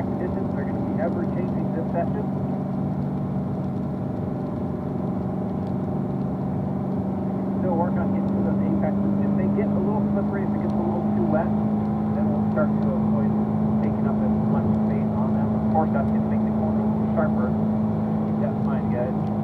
track conditions are going to be ever changing this session. Still work on getting to those apexes. If they get a little slippery, if it gets a little too wet, then we'll start to avoid taking up as much space on them. Of course, that's going to make the corner a little sharper. Keep that in mind, guys.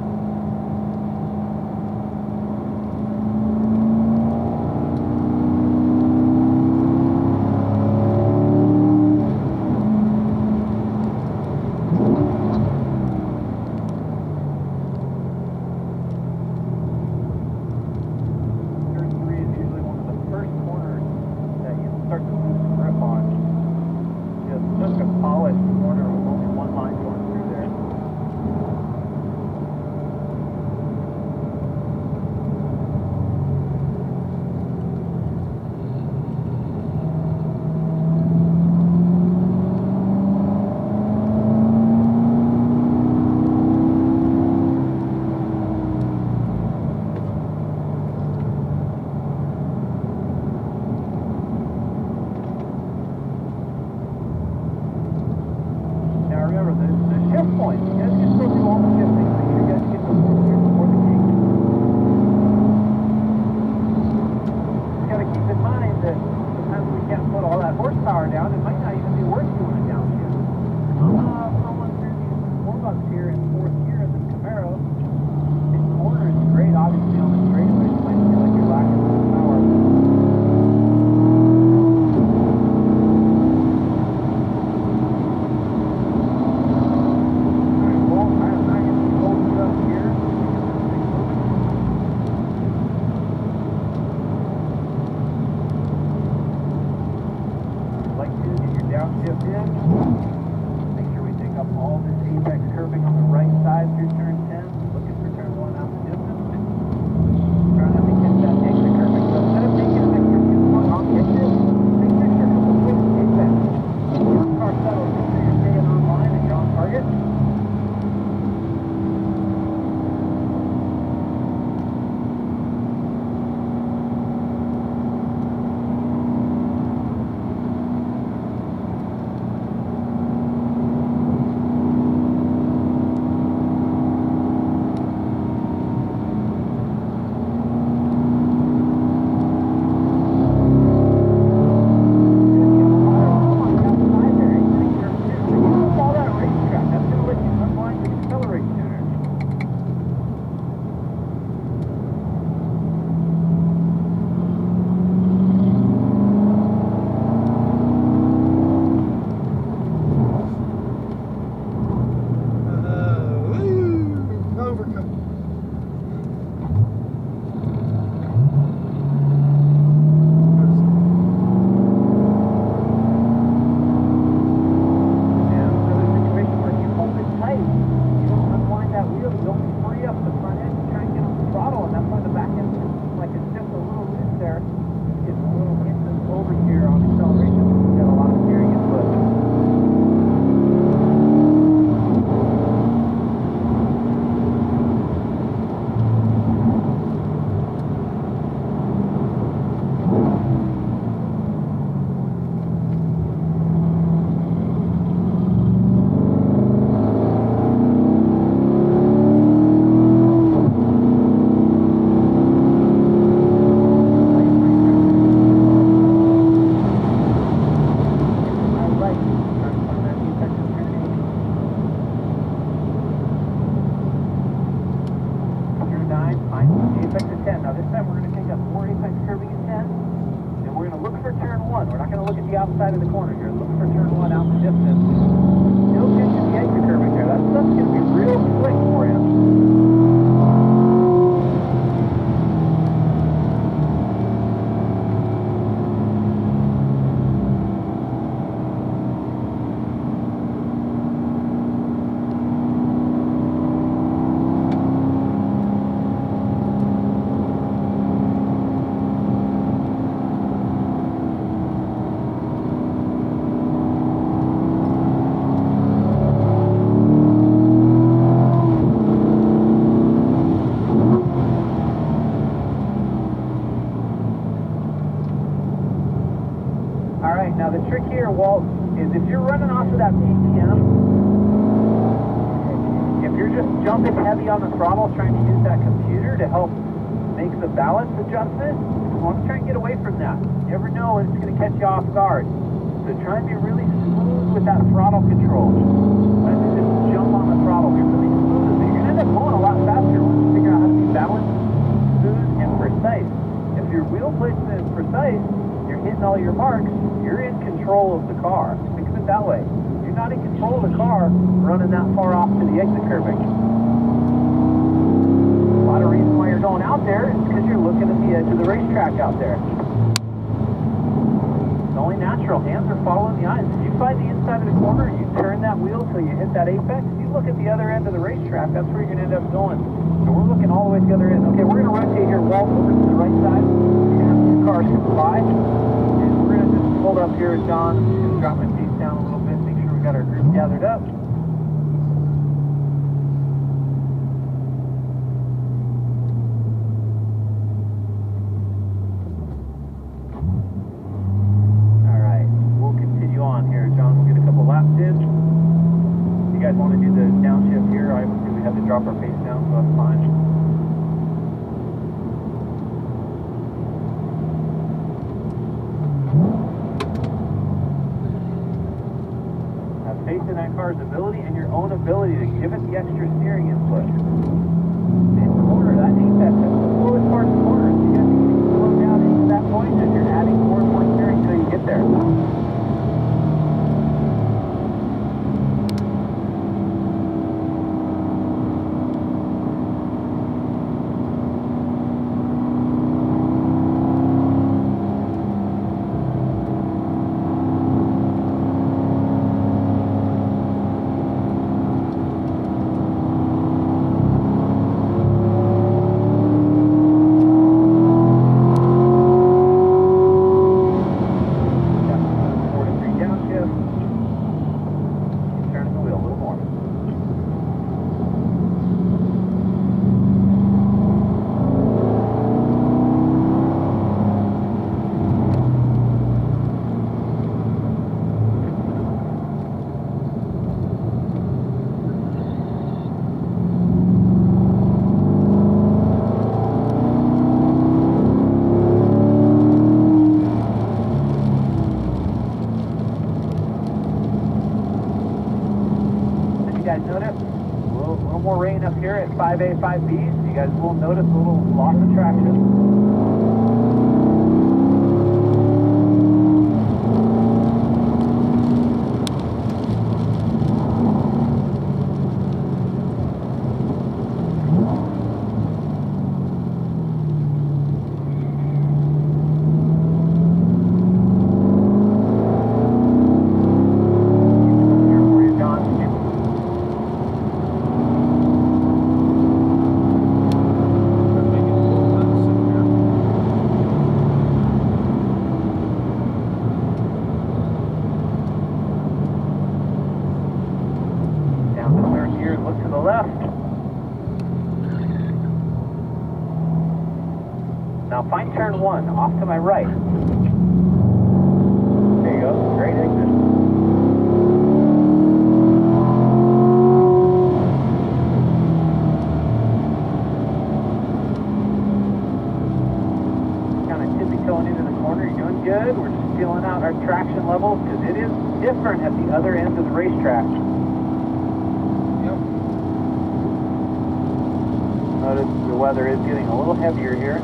Outside of the corner here. Look for turn one out in the distance. Still catching the exit curvature there. That stuff's going to be real slick for you. off of that PTM, if you're just jumping heavy on the throttle, trying to use that computer to help make the balance adjustment, you want to try and get away from that. You never know when it's going to catch you off guard. So try and be really smooth with that throttle control. Try to just jump on the throttle. Be really smooth. You're going to end up going a lot faster once you figure out how to be balanced, smooth, and precise. If your wheel placement is precise, you're hitting all your marks, you're in control of the car. Think of it that way. You're not in control of the car running that far off to the exit curbing. A lot of reason why you're going out there is because you're looking at the edge of the racetrack out there. It's only natural. Hands are following the eyes. If you find the inside of the corner, you turn that wheel till you hit that apex, you look at the other end of the racetrack, that's where you're going to end up going. So we're looking all the way to the other end. Okay, we're going to rotate here, Walt, over to the right side. You're going to have two cars come by. And we're going to just hold up here, John. I'm just going to drop my pace down a little bit, make sure we got our group gathered up. All right, we'll continue on here, John. We'll get a couple laps in. You guys want to do the downshift here? Obviously, we have to drop our pace down, so that's fine. Have faith in that car's ability and your own ability to give it the extra steering input. In the corner, that apex, that's the slowest part of the corner. You guys need to slow down into that point as you're adding more and more steering until you get there. Notice a little more rain up here at 5A, 5B, so you guys will notice a little loss of traction. Look to the left. Now find turn 1, off to my right. There you go, great exit. Kind of tippy-toeing into the corner, you're doing good. We're just feeling out our traction levels because it is different at the other end of the racetrack. Notice the weather is getting a little heavier here.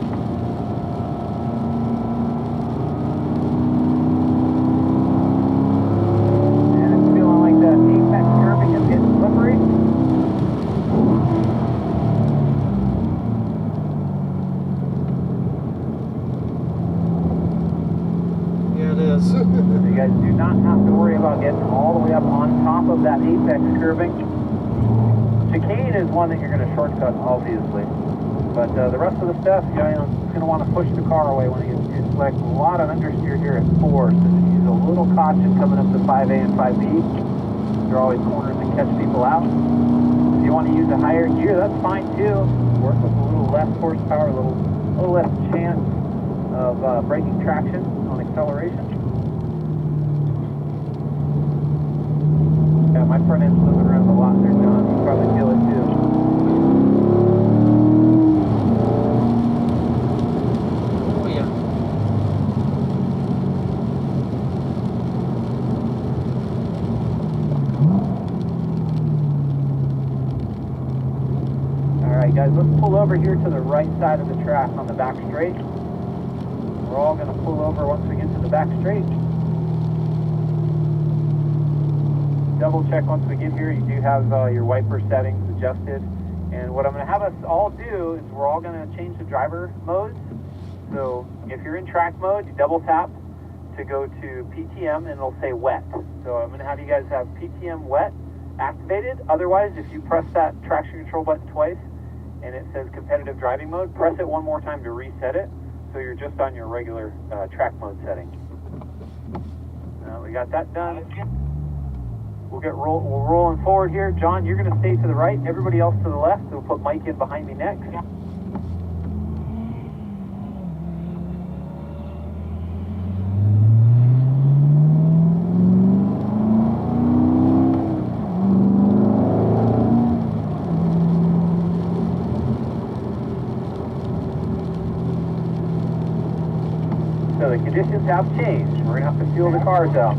And it's feeling like that apex curbing is getting slippery. Yeah, it is. So you guys do not have to worry about getting all the way up on top of that apex curbing. Chicane is one that you're going to shortcut, obviously. But the rest of the stuff, you know, it's going to want to push the car away when it gets too slick. A lot of understeer here at 4, so just use a little caution coming up to 5A and 5B. There are always corners that catch people out. If you want to use a higher gear, that's fine too. Work with a little less horsepower, a little less chance of breaking traction on acceleration. front end's moving around a lot there, John. You probably feel it too. Oh yeah. Alright guys, let's pull over here to the right side of the track on the back straight. We're all going to pull over once we get to the back straight. Double check once we get here, you do have your wiper settings adjusted. And what I'm going to have us all do is we're all going to change the driver modes. So if you're in track mode, you double tap to go to PTM and it'll say wet. So I'm going to have you guys have PTM wet activated. Otherwise, if you press that traction control button twice and it says competitive driving mode, press it one more time to reset it. So you're just on your regular track mode setting. We got that done. We're rolling forward here. John, you're going to stay to the right. Everybody else to the left. So we'll put Mike in behind me next. So the conditions have changed. We're going to have to feel the cars out.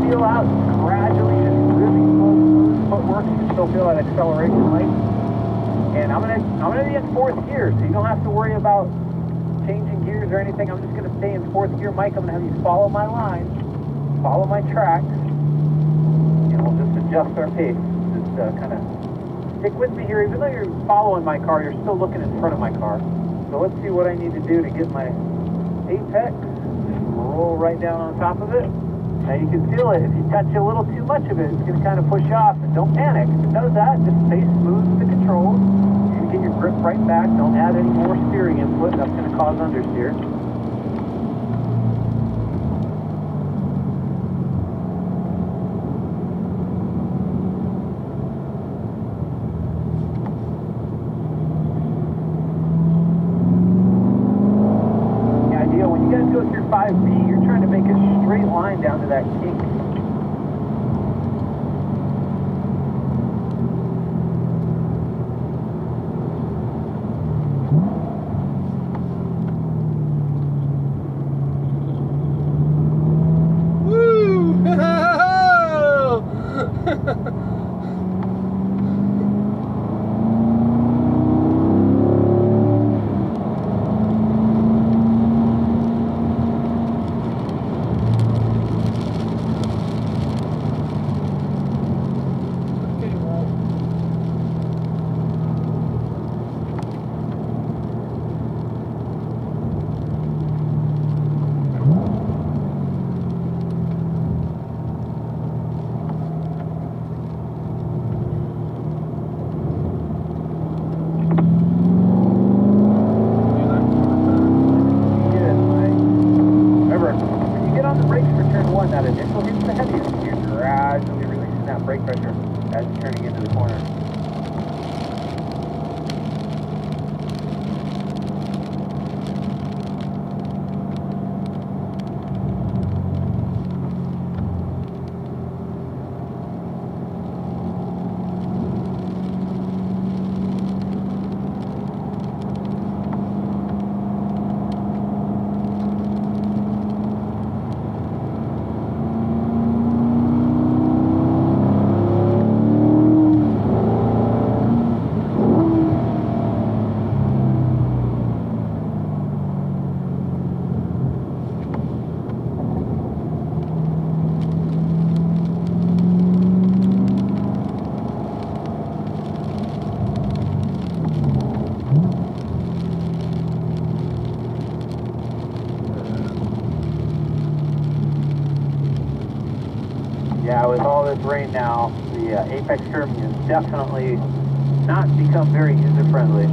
Feel out gradually, just really smooth footwork. You can still feel that acceleration light. And I'm gonna be in fourth gear, so you don't have to worry about changing gears or anything. I'm just gonna stay in fourth gear. Mike, I'm gonna have you follow my line, follow my tracks, and we'll just adjust our pace. Just kind of stick with me here. Even though you're following my car, you're still looking in front of my car. So let's see what I need to do to get my apex. Just roll right down on top of it. Now you can feel it. If you touch a little too much of it, it's going to kind of push you off. And don't panic. If it does that, just stay smooth with the controls. You're going to get your grip right back. Don't add any more steering input. That's going to cause understeer. The idea, when you guys go through 5B, you're trying to make a straight line down to that kink. That initial hit's the heaviest. You're gradually releasing that brake pressure as you're turning into the corner. Yeah, with all this rain now, the Apex curving has definitely not become very user-friendly.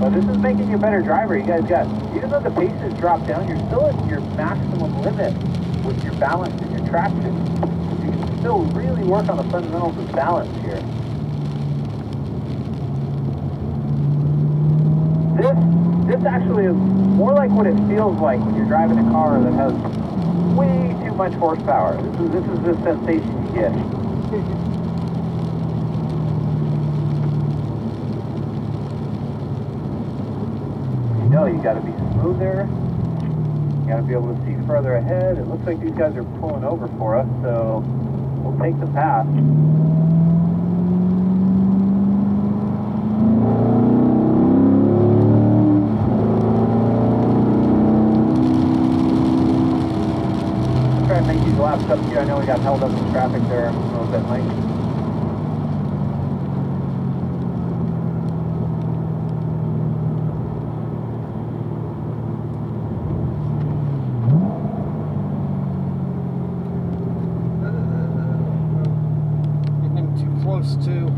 But this is making you a better driver. You guys got, even though the pace has dropped down, you're still at your maximum limit with your balance and your traction. You can still really work on the fundamentals of balance here. This actually is more like what it feels like when you're driving a car that has way too much horsepower. This is the sensation you get. You know, you got to be smoother. You got to be able to see further ahead. It looks like these guys are pulling over for us, so we'll take the path. Make these laps up here. I know we got held up in traffic there a little bit, Mike. Getting too close to.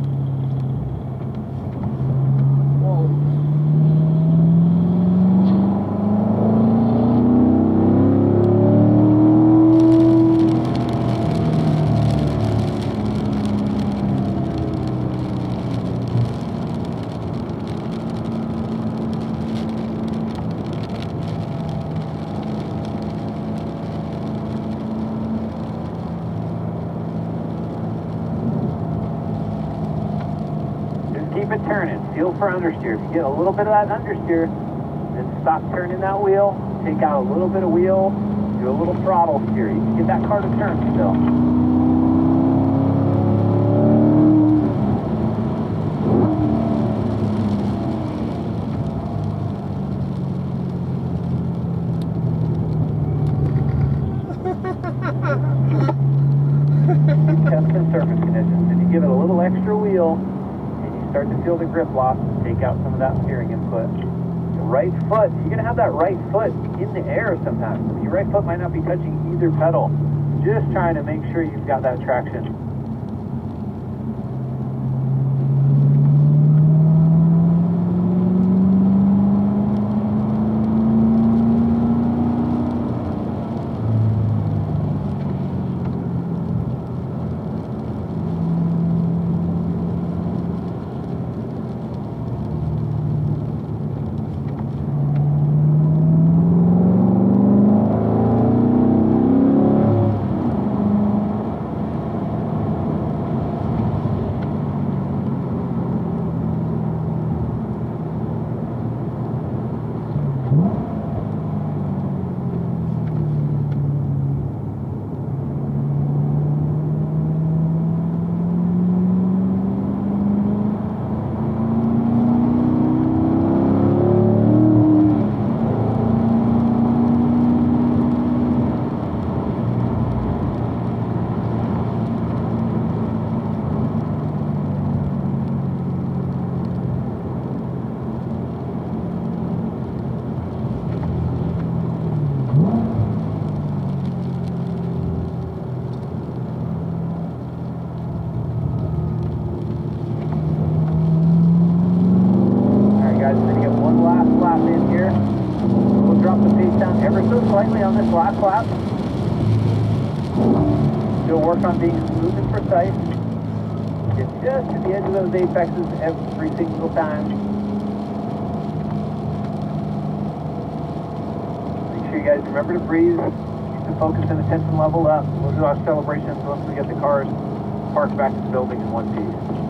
Whoa. Keep it turning. Feel for understeer. If you get a little bit of that understeer, then stop turning that wheel. Take out a little bit of wheel. Do a little throttle steer. You can get that car to turn still. Test and surface conditions. If you give it a little extra wheel, start to feel the grip loss, take out some of that steering input. The right foot, you're going to have that right foot in the air sometimes. Your right foot might not be touching either pedal. Just trying to make sure you've got that traction. Slightly on this last lap. Still work on being smooth and precise. Get just to the edge of those apexes every single time. Make sure you guys remember to breathe. Keep the focus and attention level up. We'll do our celebrations once we get the cars parked back in the building in one piece.